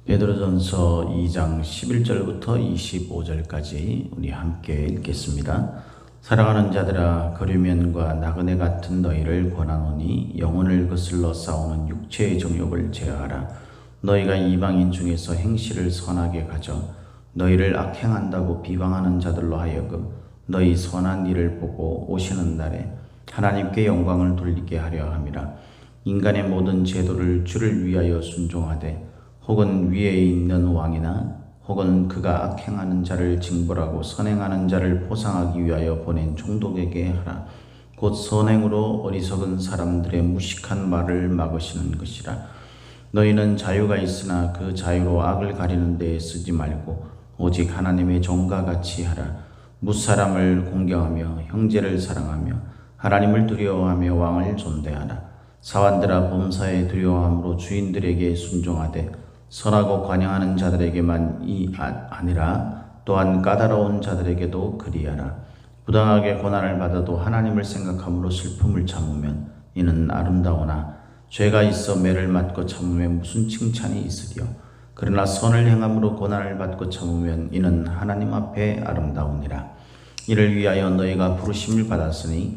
베드로전서 2장 11절부터 25절까지 우리 함께 읽겠습니다. 사랑하는 자들아, 거류면과 나그네 같은 너희를 권하노니 영혼을 거슬러 싸우는 육체의 정욕을 제어하라. 너희가 이방인 중에서 행실을 선하게 가져 너희를 악행한다고 비방하는 자들로 하여금 너희 선한 일을 보고 오시는 날에 하나님께 영광을 돌리게 하려 함이라. 인간의 모든 제도를 주를 위하여 순종하되 혹은 위에 있는 왕이나 혹은 그가 악행하는 자를 징벌하고 선행하는 자를 보상하기 위하여 보낸 총독에게 하라. 곧 선행으로 어리석은 사람들의 무식한 말을 막으시는 것이라. 너희는 자유가 있으나 그 자유로 악을 가리는 데에 쓰지 말고 오직 하나님의 종과 같이 하라. 무사람을 공경하며 형제를 사랑하며 하나님을 두려워하며 왕을 존대하라. 사환들아, 범사에 두려워함으로 주인들에게 순종하되 선하고 관용하는 자들에게만이 아니라 또한 까다로운 자들에게도 그리하라. 부당하게 고난을 받아도 하나님을 생각함으로 슬픔을 참으면 이는 아름다우나 죄가 있어 매를 맞고 참으면 무슨 칭찬이 있으리요. 그러나 선을 행함으로 고난을 받고 참으면 이는 하나님 앞에 아름다우니라. 이를 위하여 너희가 부르심을 받았으니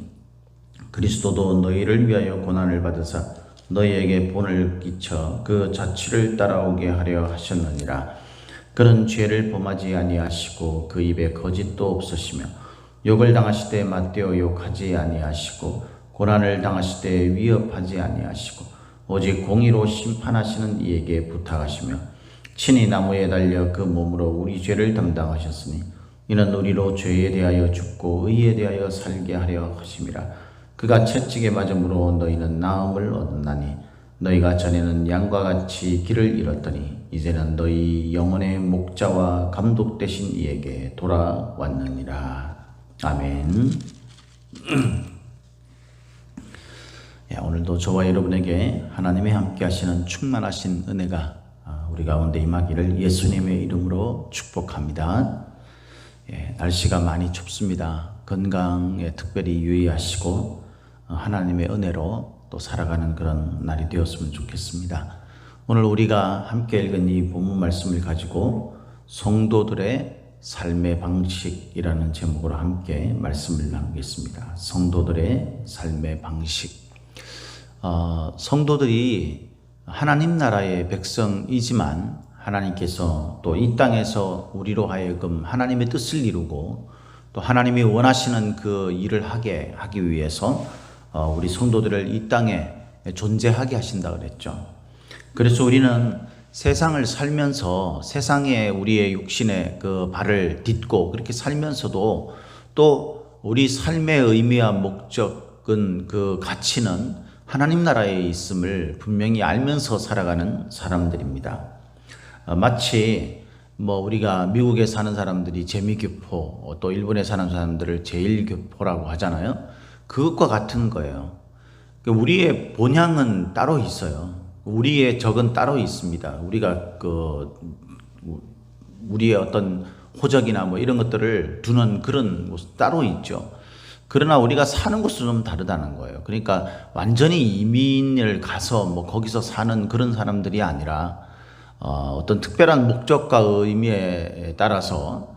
그리스도도 너희를 위하여 고난을 받으사 너희에게 본을 끼쳐 그 자취를 따라오게 하려 하셨느니라. 그는 죄를 범하지 아니하시고 그 입에 거짓도 없으시며 욕을 당하실 때 맞대어 욕하지 아니하시고 고난을 당하실 때 위협하지 아니하시고 오직 공의로 심판하시는 이에게 부탁하시며 친히 나무에 달려 그 몸으로 우리 죄를 담당하셨으니 이는 우리로 죄에 대하여 죽고 의에 대하여 살게 하려 하심이라. 그가 채찍에 맞음으로 너희는 나음을 얻었나니 너희가 전에는 양과 같이 길을 잃었더니 이제는 너희 영혼의 목자와 감독 되신 이에게 돌아왔느니라. 아멘. 오늘도 저와 여러분에게 하나님의 함께 하시는 충만하신 은혜가 우리 가운데 임하기를 예수님의 이름으로 축복합니다. 날씨가 많이 춥습니다. 건강에 특별히 유의하시고 하나님의 은혜로 또 살아가는 그런 날이 되었으면 좋겠습니다. 오늘 우리가 함께 읽은 이 본문 말씀을 가지고 성도들의 삶의 방식이라는 제목으로 함께 말씀을 나누겠습니다. 성도들의 삶의 방식. 성도들이 하나님 나라의 백성이지만 하나님께서 또 이 땅에서 우리로 하여금 하나님의 뜻을 이루고 또 하나님이 원하시는 그 일을 하기 위해서 우리 성도들을 이 땅에 존재하게 하신다 그랬죠. 그래서 우리는 세상을 살면서 세상에 우리의 육신의 그 발을 딛고 그렇게 살면서도 또 우리 삶의 의미와 목적은 그 가치는 하나님 나라에 있음을 분명히 알면서 살아가는 사람들입니다. 마치 우리가 미국에 사는 사람들이 재미교포, 또 일본에 사는 사람들을 제일교포라고 하잖아요. 그것과 같은 거예요. 우리의 본향은 따로 있어요. 우리의 적은 따로 있습니다. 우리가 우리의 어떤 호적이나 이런 것들을 두는 그런 모습 따로 있죠. 그러나 우리가 사는 곳은 좀 다르다는 거예요. 그러니까 완전히 이민을 가서 거기서 사는 그런 사람들이 아니라 어떤 특별한 목적과 의미에 따라서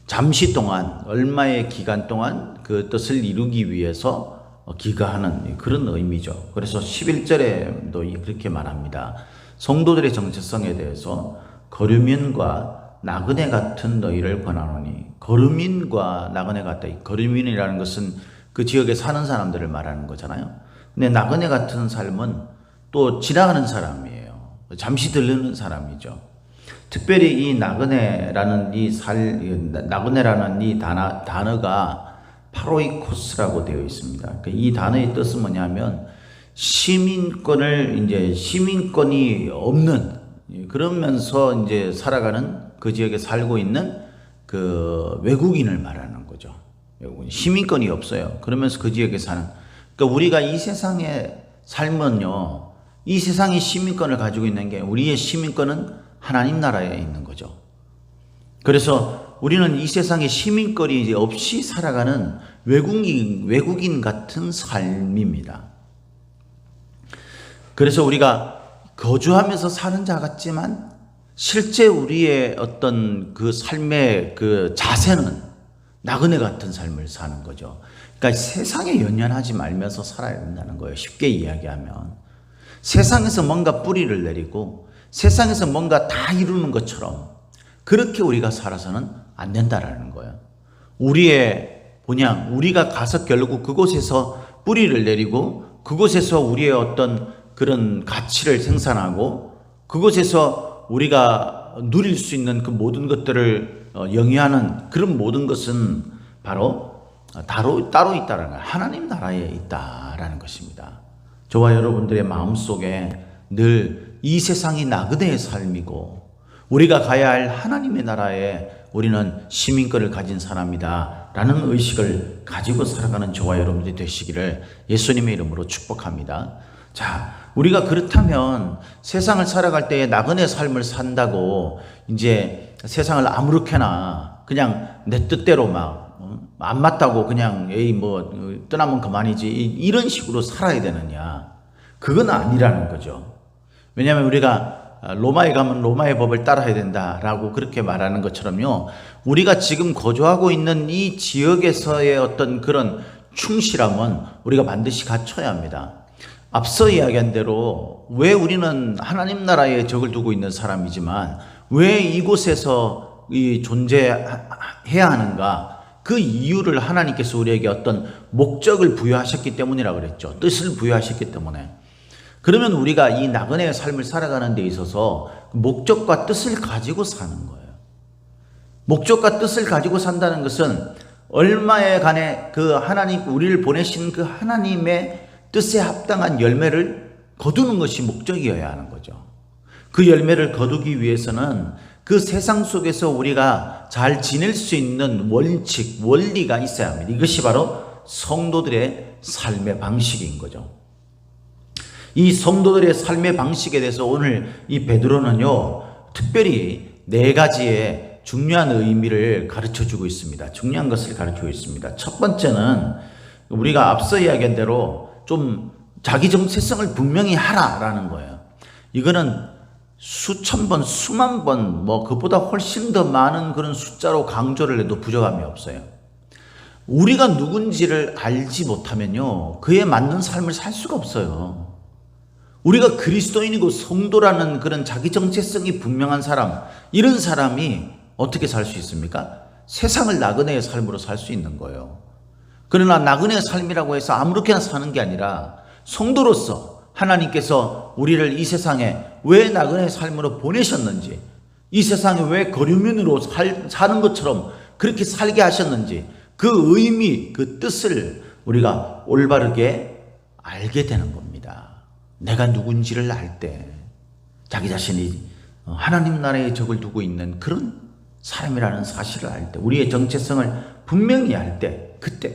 잠시 동안 얼마의 기간 동안 그 뜻을 이루기 위해서 기가하는 그런 의미죠. 그래서 11절에도 그렇게 말합니다. 성도들의 정체성에 대해서 거류민과 나그네 같은 너희를 권하노니. 거류민과 나그네 같다. 거류민이라는 것은 그 지역에 사는 사람들을 말하는 거잖아요. 근데 나그네 같은 삶은 또 지나가는 사람이에요. 잠시 들르는 사람이죠. 특별히 이 나그네라는 이 단어가 파로이코스라고 되어 있습니다. 이 단어의 뜻은 뭐냐면 시민권이 없는, 그러면서 이제 살아가는 그 지역에 살고 있는 그 외국인을 말하는 거죠. 시민권이 없어요. 그러면서 그 지역에 사는. 그러니까 우리가 이 세상에 살면요, 이 세상이 시민권을 가지고 있는 게 우리의 시민권은 하나님 나라에 있는 거죠. 그래서 우리는 이 세상에 시민권이 없이 살아가는 외국인 같은 삶입니다. 그래서 우리가 거주하면서 사는 자 같지만 실제 우리의 어떤 그 삶의 그 자세는 나그네 같은 삶을 사는 거죠. 그러니까 세상에 연연하지 말면서 살아야 된다는 거예요. 쉽게 이야기하면 세상에서 뭔가 뿌리를 내리고 세상에서 뭔가 다 이루는 것처럼 그렇게 우리가 살아서는 안 된다라는 거예요. 우리의 본향, 우리가 가서 결국 그곳에서 뿌리를 내리고 그곳에서 우리의 어떤 그런 가치를 생산하고 그곳에서 우리가 누릴 수 있는 그 모든 것들을 영위하는 그런 모든 것은 바로 따로 있다는 거예요. 하나님 나라에 있다라는 것입니다. 저와 여러분들의 마음속에 늘 이 세상이 나그네의 삶이고 우리가 가야 할 하나님의 나라에 우리는 시민권을 가진 사람이다 라는 의식을 가지고 살아가는 저와 여러분들이 되시기를 예수님의 이름으로 축복합니다. 자, 우리가 그렇다면 세상을 살아갈 때에 나그네 삶을 산다고 이제 세상을 아무렇게나 그냥 내 뜻대로 막 안 맞다고 그냥 에이 뭐 떠나면 그만이지 이런 식으로 살아야 되느냐? 그건 아니라는 거죠. 왜냐하면 우리가 로마에 가면 로마의 법을 따라야 된다라고 그렇게 말하는 것처럼요. 우리가 지금 거주하고 있는 이 지역에서의 어떤 그런 충실함은 우리가 반드시 갖춰야 합니다. 앞서 이야기한 대로 왜 우리는 하나님 나라에 적을 두고 있는 사람이지만 왜 이곳에서 존재해야 하는가? 그 이유를 하나님께서 우리에게 어떤 목적을 부여하셨기 때문이라고 그랬죠. 뜻을 부여하셨기 때문에. 그러면 우리가 이 나그네의 삶을 살아가는 데 있어서 목적과 뜻을 가지고 사는 거예요. 목적과 뜻을 가지고 산다는 것은 얼마에 간에 그 하나님, 우리를 보내신 그 하나님의 뜻에 합당한 열매를 거두는 것이 목적이어야 하는 거죠. 그 열매를 거두기 위해서는 그 세상 속에서 우리가 잘 지낼 수 있는 원칙, 원리가 있어야 합니다. 이것이 바로 성도들의 삶의 방식인 거죠. 이 성도들의 삶의 방식에 대해서 오늘 이 베드로는요, 특별히 4가지의 중요한 의미를 가르쳐주고 있습니다. 중요한 것을 가르치고 있습니다. 첫 번째는 우리가 앞서 이야기한 대로 좀 자기 정체성을 분명히 하라라는 거예요. 이거는 수천 번, 수만 번, 그보다 훨씬 더 많은 그런 숫자로 강조를 해도 부족함이 없어요. 우리가 누군지를 알지 못하면요, 그에 맞는 삶을 살 수가 없어요. 우리가 그리스도인이고 성도라는 그런 자기 정체성이 분명한 사람, 이런 사람이 어떻게 살 수 있습니까? 세상을 나그네의 삶으로 살 수 있는 거예요. 그러나 나그네의 삶이라고 해서 아무렇게나 사는 게 아니라 성도로서 하나님께서 우리를 이 세상에 왜 나그네의 삶으로 보내셨는지, 이 세상에 왜 거류민으로 사는 것처럼 그렇게 살게 하셨는지 그 의미, 그 뜻을 우리가 올바르게 알게 되는 겁니다. 내가 누군지를 알 때 자기 자신이 하나님 나라에 적을 두고 있는 그런 사람이라는 사실을 알 때, 우리의 정체성을 분명히 알 때, 그때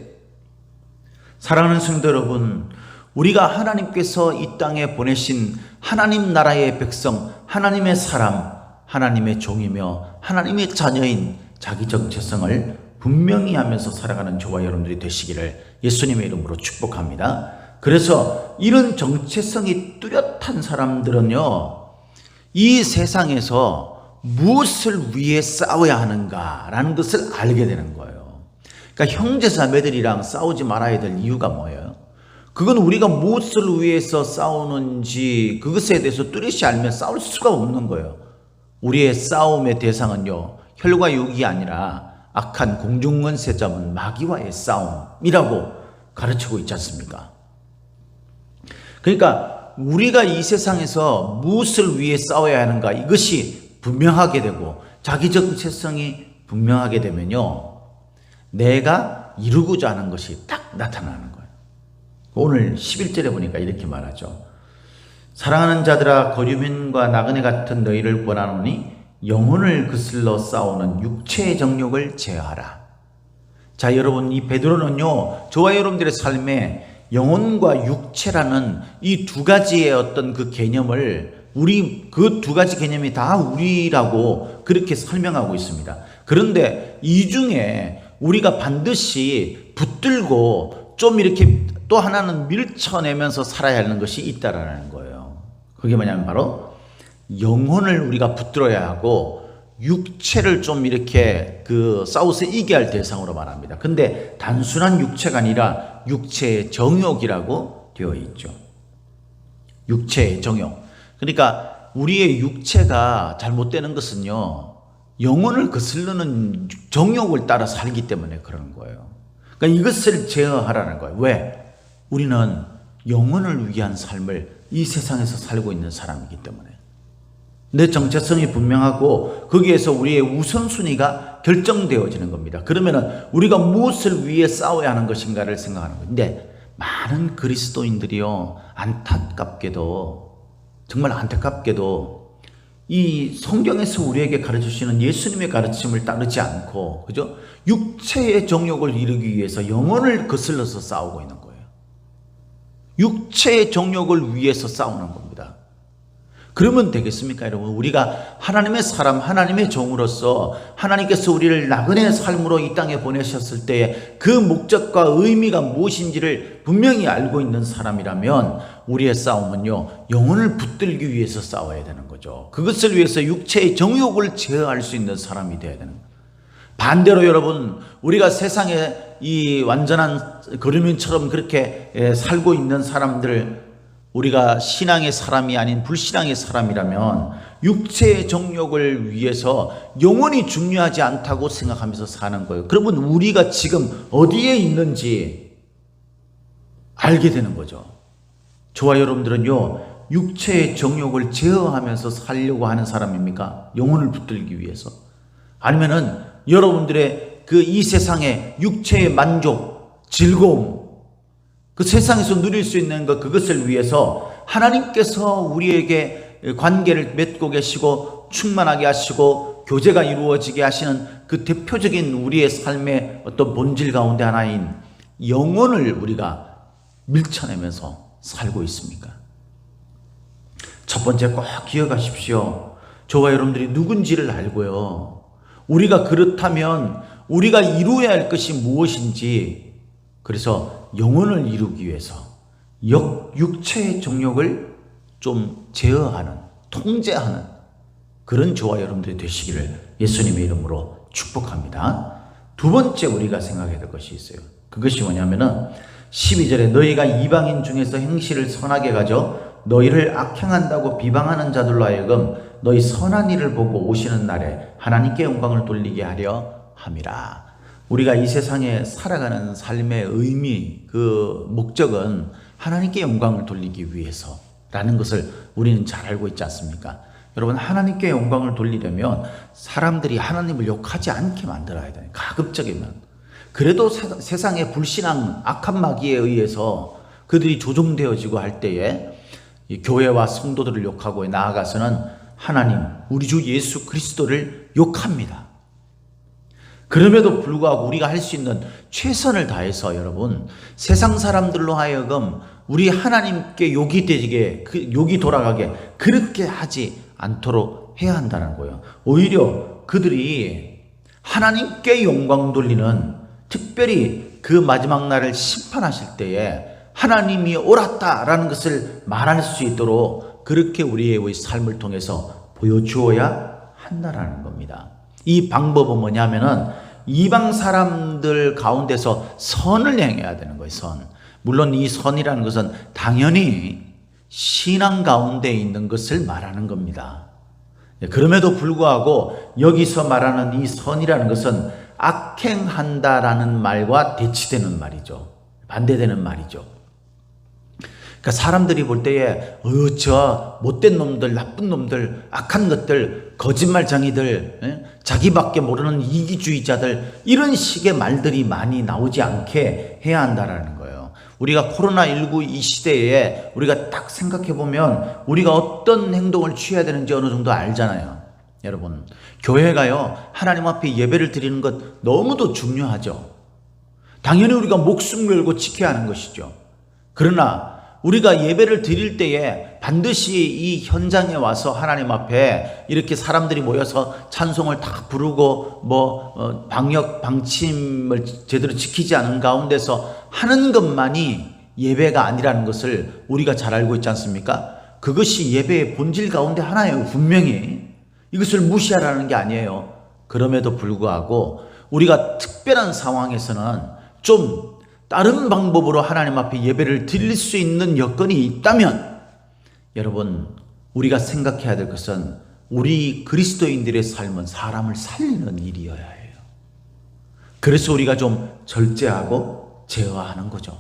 사랑하는 성도 여러분, 우리가 하나님께서 이 땅에 보내신 하나님 나라의 백성, 하나님의 사람, 하나님의 종이며 하나님의 자녀인 자기 정체성을 분명히 하면서 살아가는 저와 여러분들이 되시기를 예수님의 이름으로 축복합니다. 그래서 이런 정체성이 뚜렷한 사람들은요, 이 세상에서 무엇을 위해 싸워야 하는가라는 것을 알게 되는 거예요. 그러니까 형제자매들이랑 싸우지 말아야 될 이유가 뭐예요? 그건 우리가 무엇을 위해서 싸우는지 그것에 대해서 뚜렷이 알면 싸울 수가 없는 거예요. 우리의 싸움의 대상은요, 혈과 육이 아니라 악한 공중권세 잡은 마귀와의 싸움이라고 가르치고 있지 않습니까? 그러니까 우리가 이 세상에서 무엇을 위해 싸워야 하는가, 이것이 분명하게 되고 자기 정체성이 분명하게 되면요, 내가 이루고자 하는 것이 딱 나타나는 거예요. 오늘 11절에 보니까 이렇게 말하죠. 사랑하는 자들아, 거류민과 나그네 같은 너희를 권하노니 영혼을 거슬러 싸우는 육체의 정욕을 제어하라. 자, 여러분, 이 베드로는요, 저와 여러분들의 삶에 영혼과 육체라는 이 2가지의 어떤 그 개념을, 그 2가지 개념이 다 우리라고 그렇게 설명하고 있습니다. 그런데 이 중에 우리가 반드시 붙들고 좀 이렇게 또 하나는 밀쳐내면서 살아야 하는 것이 있다라는 거예요. 그게 뭐냐면 바로 영혼을 우리가 붙들어야 하고 육체를 좀 이렇게 싸워서 이겨야 할 대상으로 말합니다. 근데 단순한 육체가 아니라 육체의 정욕이라고 되어 있죠. 육체의 정욕. 그러니까 우리의 육체가 잘못되는 것은요, 영혼을 거스르는 정욕을 따라 살기 때문에 그러는 거예요. 그러니까 이것을 제어하라는 거예요. 왜? 우리는 영혼을 위한 삶을 이 세상에서 살고 있는 사람이기 때문에. 내 정체성이 분명하고 거기에서 우리의 우선순위가 결정되어지는 겁니다. 그러면 우리가 무엇을 위해 싸워야 하는 것인가를 생각하는 거예요. 근데 많은 그리스도인들이요, 안타깝게도, 정말 안타깝게도 이 성경에서 우리에게 가르치시는 예수님의 가르침을 따르지 않고, 그죠? 육체의 정욕을 이루기 위해서 영혼을 거슬러서 싸우고 있는 거예요. 육체의 정욕을 위해서 싸우는 겁니다. 그러면 되겠습니까, 여러분? 우리가 하나님의 사람, 하나님의 종으로서 하나님께서 우리를 나그네 삶으로 이 땅에 보내셨을 때에 그 목적과 의미가 무엇인지를 분명히 알고 있는 사람이라면 우리의 싸움은요, 영혼을 붙들기 위해서 싸워야 되는 거죠. 그것을 위해서 육체의 정욕을 제어할 수 있는 사람이 되어야 되는 거예요. 반대로 여러분, 우리가 세상에 이 완전한 거류민처럼 그렇게 살고 있는 사람들, 우리가 신앙의 사람이 아닌 불신앙의 사람이라면 육체의 정욕을 위해서 영혼이 중요하지 않다고 생각하면서 사는 거예요. 그러면 우리가 지금 어디에 있는지 알게 되는 거죠. 저와 여러분들은요, 육체의 정욕을 제어하면서 살려고 하는 사람입니까? 영혼을 붙들기 위해서? 아니면은 여러분들의 이 세상의 육체의 만족, 즐거움, 그 세상에서 누릴 수 있는 것, 그것을 위해서 하나님께서 우리에게 관계를 맺고 계시고 충만하게 하시고 교제가 이루어지게 하시는 그 대표적인 우리의 삶의 어떤 본질 가운데 하나인 영혼을 우리가 밀쳐내면서 살고 있습니까? 첫 번째 꼭 기억하십시오. 저와 여러분들이 누군지를 알고요, 우리가 그렇다면 우리가 이루어야 할 것이 무엇인지, 그래서 영혼을 이루기 위해서 육체의 정욕을 좀 제어하는, 통제하는 그런 저와 여러분들이 되시기를 예수님의 이름으로 축복합니다. 두 번째 우리가 생각해야 될 것이 있어요. 그것이 뭐냐면은 12절에 너희가 이방인 중에서 행실을 선하게 가져 너희를 악행한다고 비방하는 자들로 하여금 너희 선한 일을 보고 오시는 날에 하나님께 영광을 돌리게 하려 함이라. 우리가 이 세상에 살아가는 삶의 의미, 그 목적은 하나님께 영광을 돌리기 위해서라는 것을 우리는 잘 알고 있지 않습니까? 여러분, 하나님께 영광을 돌리려면 사람들이 하나님을 욕하지 않게 만들어야 돼요. 가급적이면. 그래도 세상의 불신앙, 악한 마귀에 의해서 그들이 조종되어지고 할 때에 이 교회와 성도들을 욕하고 나아가서는 하나님, 우리 주 예수 그리스도를 욕합니다. 그럼에도 불구하고 우리가 할 수 있는 최선을 다해서 여러분, 세상 사람들로 하여금 우리 하나님께 욕이 돌아가게 그렇게 하지 않도록 해야 한다는 거예요. 오히려 그들이 하나님께 영광 돌리는, 특별히 그 마지막 날을 심판하실 때에 하나님이 옳았다라는 것을 말할 수 있도록 그렇게 우리의 삶을 통해서 보여주어야 한다라는 겁니다. 이 방법은 뭐냐면은 이방 사람들 가운데서 선을 행해야 되는 거예요. 선. 물론 이 선이라는 것은 당연히 신앙 가운데 있는 것을 말하는 겁니다. 그럼에도 불구하고 여기서 말하는 이 선이라는 것은 악행한다라는 말과 대치되는 말이죠. 반대되는 말이죠. 그러니까 사람들이 볼 때에 저 못된 놈들, 나쁜 놈들, 악한 것들, 거짓말쟁이들, 자기밖에 모르는 이기주의자들, 이런 식의 말들이 많이 나오지 않게 해야 한다는 거예요. 우리가 코로나19 이 시대에 우리가 딱 생각해 보면 우리가 어떤 행동을 취해야 되는지 어느 정도 알잖아요. 여러분, 교회가요, 하나님 앞에 예배를 드리는 것 너무도 중요하죠. 당연히 우리가 목숨 걸고 지켜야 하는 것이죠. 그러나 우리가 예배를 드릴 때에 반드시 이 현장에 와서 하나님 앞에 이렇게 사람들이 모여서 찬송을 다 부르고 방역 방침을 제대로 지키지 않은 가운데서 하는 것만이 예배가 아니라는 것을 우리가 잘 알고 있지 않습니까? 그것이 예배의 본질 가운데 하나예요. 분명히 이것을 무시하라는 게 아니에요. 그럼에도 불구하고 우리가 특별한 상황에서는 좀 다른 방법으로 하나님 앞에 예배를 드릴 수 있는 여건이 있다면, 여러분, 우리가 생각해야 될 것은 우리 그리스도인들의 삶은 사람을 살리는 일이어야 해요. 그래서 우리가 좀 절제하고 제어하는 거죠.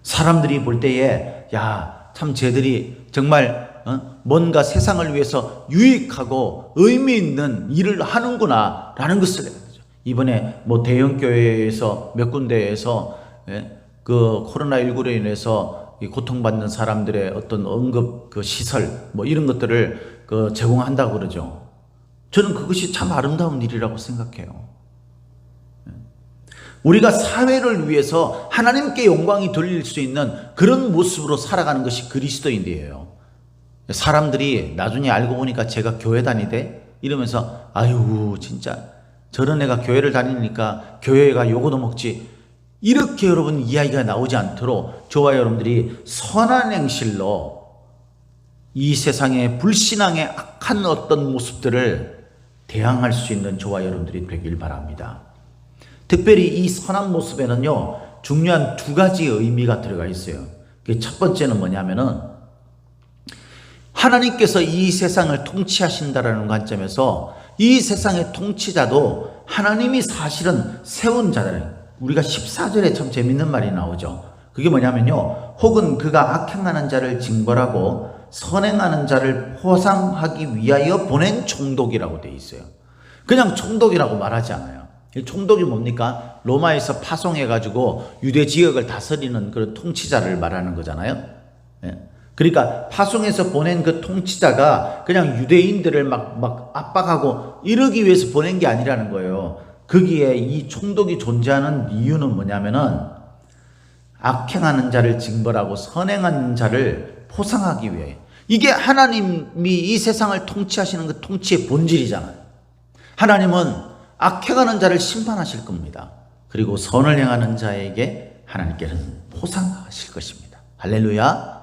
사람들이 볼 때에 참 쟤들이 정말 뭔가 세상을 위해서 유익하고 의미 있는 일을 하는구나 라는 것을 해야 되죠. 이번에 대형 교회에서 몇 군데에서 그 코로나19로 인해서 고통받는 사람들의 어떤 응급 그 시설 이런 것들을 제공한다고 그러죠. 저는 그것이 참 아름다운 일이라고 생각해요. 우리가 사회를 위해서 하나님께 영광이 돌릴 수 있는 그런 모습으로 살아가는 것이 그리스도인이에요. 사람들이 나중에 알고 보니까 제가 교회 다니대 이러면서 아유 진짜 저런 애가 교회를 다니니까 교회가 요거도 먹지, 이렇게 여러분 이야기가 나오지 않도록 저와 여러분들이 선한 행실로 이 세상의 불신앙의 악한 어떤 모습들을 대항할 수 있는 저와 여러분들이 되길 바랍니다. 특별히 이 선한 모습에는요, 중요한 두 가지 의미가 들어가 있어요. 첫 번째는 뭐냐면은 하나님께서 이 세상을 통치하신다라는 관점에서 이 세상의 통치자도 하나님이 사실은 세운 자들, 우리가 14절에 참 재밌는 말이 나오죠. 그게 뭐냐면요, 혹은 그가 악행하는 자를 징벌하고 선행하는 자를 포상하기 위하여 보낸 총독이라고 되어 있어요. 그냥 총독이라고 말하지 않아요. 이 총독이 뭡니까? 로마에서 파송해가지고 유대 지역을 다스리는 그런 통치자를 말하는 거잖아요. 그러니까 파송해서 보낸 그 통치자가 그냥 유대인들을 막 압박하고 이러기 위해서 보낸 게 아니라는 거예요. 거기에 이 총독이 존재하는 이유는 뭐냐면은 악행하는 자를 징벌하고 선행하는 자를 포상하기 위해. 이게 하나님이 이 세상을 통치하시는 그 통치의 본질이잖아요. 하나님은 악행하는 자를 심판하실 겁니다. 그리고 선을 행하는 자에게 하나님께는 포상하실 것입니다. 할렐루야.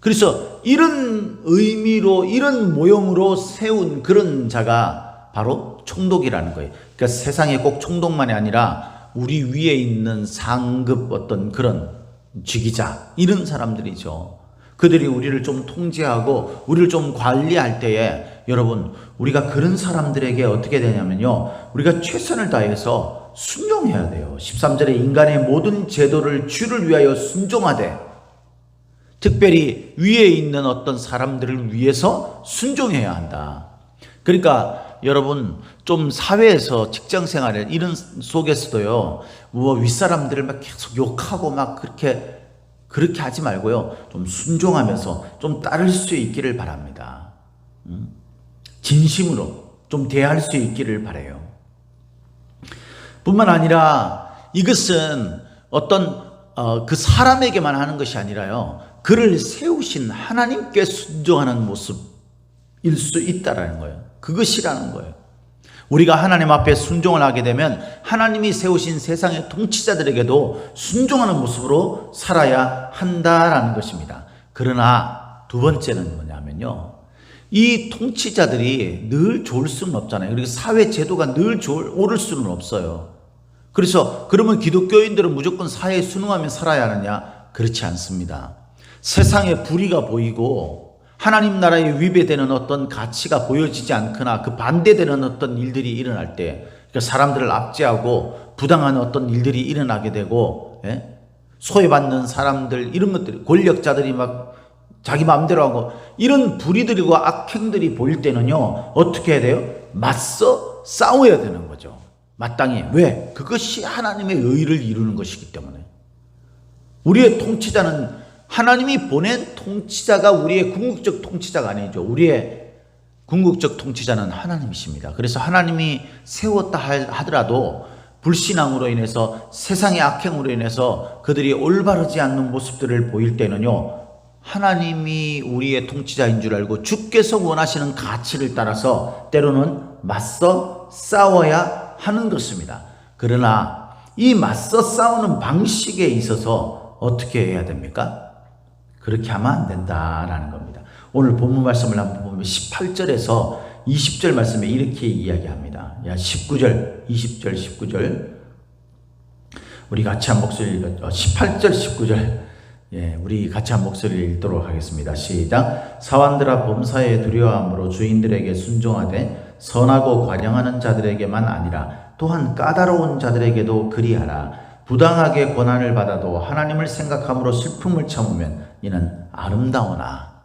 그래서 이런 의미로 이런 모형으로 세운 그런 자가 바로 총독이라는 거예요. 그러니까 세상에 꼭 총독만이 아니라 우리 위에 있는 상급 어떤 그런 지기자 이런 사람들이죠. 그들이 우리를 좀 통제하고 우리를 좀 관리할 때에 여러분 우리가 그런 사람들에게 어떻게 되냐면요, 우리가 최선을 다해서 순종해야 돼요. 13절에 인간의 모든 제도를 주를 위하여 순종하되, 특별히 위에 있는 어떤 사람들을 위해서 순종해야 한다. 그러니까 여러분 좀 사회에서 직장 생활에 이런 속에서도요, 윗사람들을 막 계속 욕하고 막 그렇게 하지 말고요, 좀 순종하면서 좀 따를 수 있기를 바랍니다. 진심으로 좀 대할 수 있기를 바라요. 뿐만 아니라 이것은 어떤 그 사람에게만 하는 것이 아니라요, 그를 세우신 하나님께 순종하는 모습일 수 있다라는 거예요. 그것이라는 거예요. 우리가 하나님 앞에 순종을 하게 되면 하나님이 세우신 세상의 통치자들에게도 순종하는 모습으로 살아야 한다라는 것입니다. 그러나 두 번째는 뭐냐면요, 이 통치자들이 늘 좋을 수는 없잖아요. 그리고 사회 제도가 늘 오를 수는 없어요. 그래서 그러면 기독교인들은 무조건 사회에 순응하며 살아야 하느냐? 그렇지 않습니다. 세상에 불의가 보이고 하나님 나라에 위배되는 어떤 가치가 보여지지 않거나 그 반대되는 어떤 일들이 일어날 때, 그러니까 사람들을 압제하고 부당한 어떤 일들이 일어나게 되고, 소외받는 사람들 이런 것들이, 권력자들이 막 자기 마음대로 하고 이런 불의들이고 악행들이 보일 때는요, 어떻게 해야 돼요? 맞서 싸워야 되는 거죠. 마땅히. 왜? 그것이 하나님의 의를 이루는 것이기 때문에. 우리의 통치자는 하나님이 보낸 통치자가 우리의 궁극적 통치자가 아니죠. 우리의 궁극적 통치자는 하나님이십니다. 그래서 하나님이 세웠다 하더라도 불신앙으로 인해서 세상의 악행으로 인해서 그들이 올바르지 않는 모습들을 보일 때는요, 하나님이 우리의 통치자인 줄 알고 주께서 원하시는 가치를 따라서 때로는 맞서 싸워야 하는 것입니다. 그러나 이 맞서 싸우는 방식에 있어서 어떻게 해야 됩니까? 그렇게 하면 안 된다라는 겁니다. 오늘 본문 말씀을 한번 보면 18절에서 20절 말씀에 이렇게 이야기합니다. 19절, 20절, 19절 우리 같이 한 목소리 18절, 19절 우리 같이 한 목소리를 읽도록 하겠습니다. 시작. 사환들아 범사에 두려워함으로 주인들에게 순종하되 선하고 관영하는 자들에게만 아니라 또한 까다로운 자들에게도 그리하라. 부당하게 고난을 받아도 하나님을 생각함으로 슬픔을 참으면 이는 아름다우나.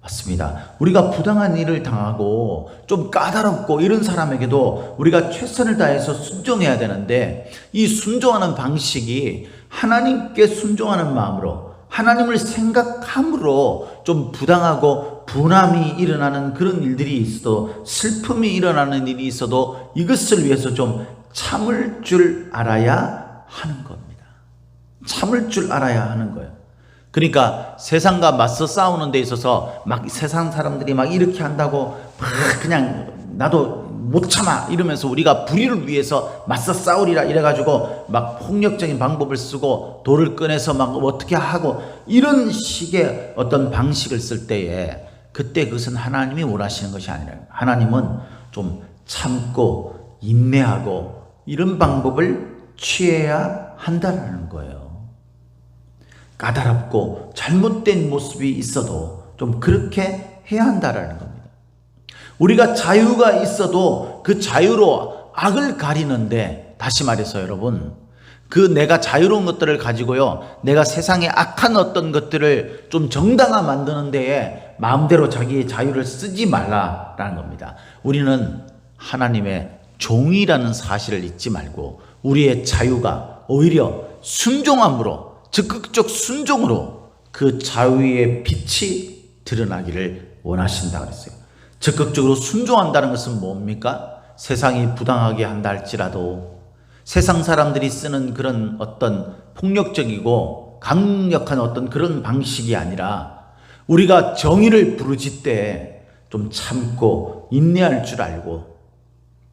맞습니다. 우리가 부당한 일을 당하고 좀 까다롭고 이런 사람에게도 우리가 최선을 다해서 순종해야 되는데, 이 순종하는 방식이 하나님께 순종하는 마음으로 하나님을 생각함으로 좀 부당하고 분함이 일어나는 그런 일들이 있어도, 슬픔이 일어나는 일이 있어도 이것을 위해서 좀 참을 줄 알아야 하는 겁니다. 참을 줄 알아야 하는 거예요. 그러니까 세상과 맞서 싸우는 데 있어서 막 세상 사람들이 막 이렇게 한다고 막 그냥 나도 못 참아 이러면서 우리가 불의를 위해서 맞서 싸우리라 이래가지고 막 폭력적인 방법을 쓰고 돌을 꺼내서 막 어떻게 하고 이런 식의 어떤 방식을 쓸 때에, 그때 그것은 하나님이 원하시는 것이 아니라 하나님은 좀 참고 인내하고 이런 방법을 취해야 한다는 거예요. 까다롭고 잘못된 모습이 있어도 좀 그렇게 해야 한다는 겁니다. 우리가 자유가 있어도 그 자유로 악을 가리는데, 다시 말해서 여러분, 그 내가 자유로운 것들을 가지고요, 내가 세상에 악한 어떤 것들을 좀 정당화 만드는 데에 마음대로 자기의 자유를 쓰지 말라라는 겁니다. 우리는 하나님의 종이라는 사실을 잊지 말고 우리의 자유가 오히려 순종함으로, 적극적 순종으로 그 자유의 빛이 드러나기를 원하신다 그랬어요. 적극적으로 순종한다는 것은 뭡니까? 세상이 부당하게 한다 할지라도, 세상 사람들이 쓰는 그런 어떤 폭력적이고 강력한 어떤 그런 방식이 아니라, 우리가 정의를 부르짖 때 좀 참고 인내할 줄 알고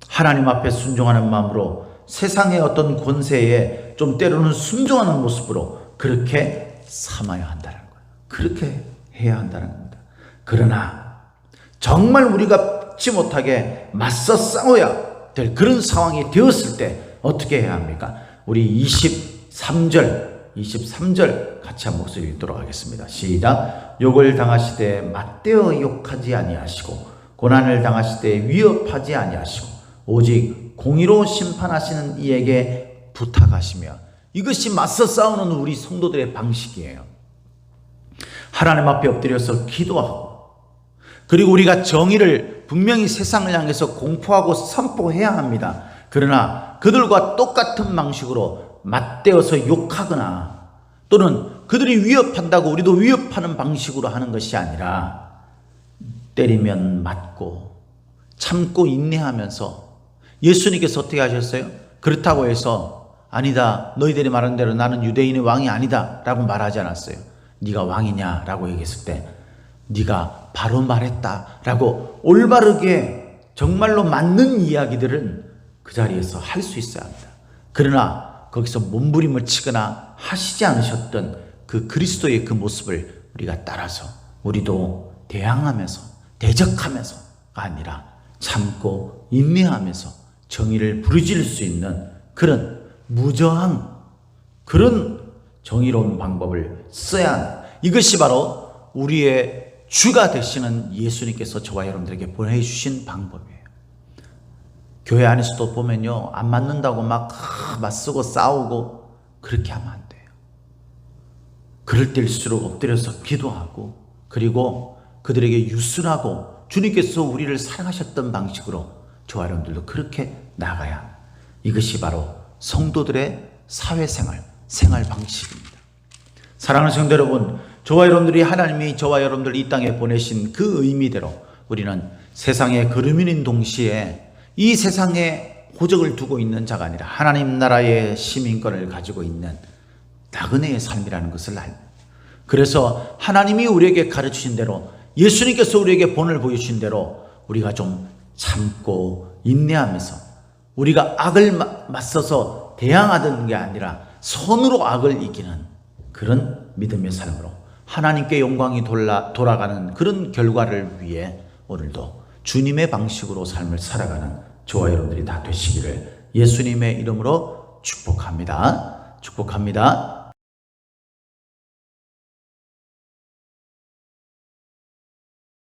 하나님 앞에 순종하는 마음으로 세상의 어떤 권세에 좀 때로는 순종하는 모습으로 그렇게 삼아야 한다는 거예요. 그렇게 해야 한다는 겁니다. 그러나 정말 우리가 피치 못하게 맞서 싸워야 될 그런 상황이 되었을 때 어떻게 해야 합니까? 우리 23절 같이 한 목소리 읽도록 하겠습니다. 시작. 욕을 당하시되 맞대어 욕하지 아니하시고 고난을 당하시되 위협하지 아니하시고 오직 공의로 심판하시는 이에게 부탁하시며. 이것이 맞서 싸우는 우리 성도들의 방식이에요. 하나님 앞에 엎드려서 기도하고, 그리고 우리가 정의를 분명히 세상을 향해서 공포하고 선포해야 합니다. 그러나 그들과 똑같은 방식으로 맞대어서 욕하거나 또는 그들이 위협한다고 우리도 위협하는 방식으로 하는 것이 아니라, 때리면 맞고 참고 인내하면서, 예수님께서 어떻게 하셨어요? 그렇다고 해서 아니다, 너희들이 말한 대로 나는 유대인의 왕이 아니다 라고 말하지 않았어요. 네가 왕이냐 라고 얘기했을 때 네가 바로 말했다 라고 올바르게 정말로 맞는 이야기들은 그 자리에서 할 수 있어야 합니다. 그러나 거기서 몸부림을 치거나 하시지 않으셨던 그 그리스도의 그 모습을 우리가 따라서 우리도 대항하면서 대적하면서가 아니라 참고 인내하면서 정의를 부르짖을 수 있는 그런 무저항, 그런 정의로운 방법을 써야 한다. 이것이 바로 우리의 주가 되시는 예수님께서 저와 여러분들에게 보내주신 방법이에요. 교회 안에서도 보면요, 안 맞는다고 막 맞서고 싸우고 그렇게 하면 안 돼요. 그럴 때일수록 엎드려서 기도하고, 그리고 그들에게 유순하고 주님께서 우리를 사랑하셨던 방식으로 저와 여러분들도 그렇게 나가야 합니다. 이것이 바로 성도들의 사회생활, 생활 방식입니다. 사랑하는 성도 여러분, 저와 여러분들이, 하나님이 저와 여러분들을 이 땅에 보내신 그 의미대로 우리는 세상의 거류민인 동시에 이 세상에 호적을 두고 있는 자가 아니라 하나님 나라의 시민권을 가지고 있는 나그네의 삶이라는 것을 알고, 그래서 하나님이 우리에게 가르치신 대로, 예수님께서 우리에게 본을 보여주신 대로 우리가 좀 참고 인내하면서 우리가 악을 맞서서 대항하던 게 아니라 선으로 악을 이기는 그런 믿음의 삶으로 하나님께 영광이 돌아가는 그런 결과를 위해 오늘도 주님의 방식으로 삶을 살아가는 저와 여러분들이 다 되시기를 예수님의 이름으로 축복합니다. 축복합니다.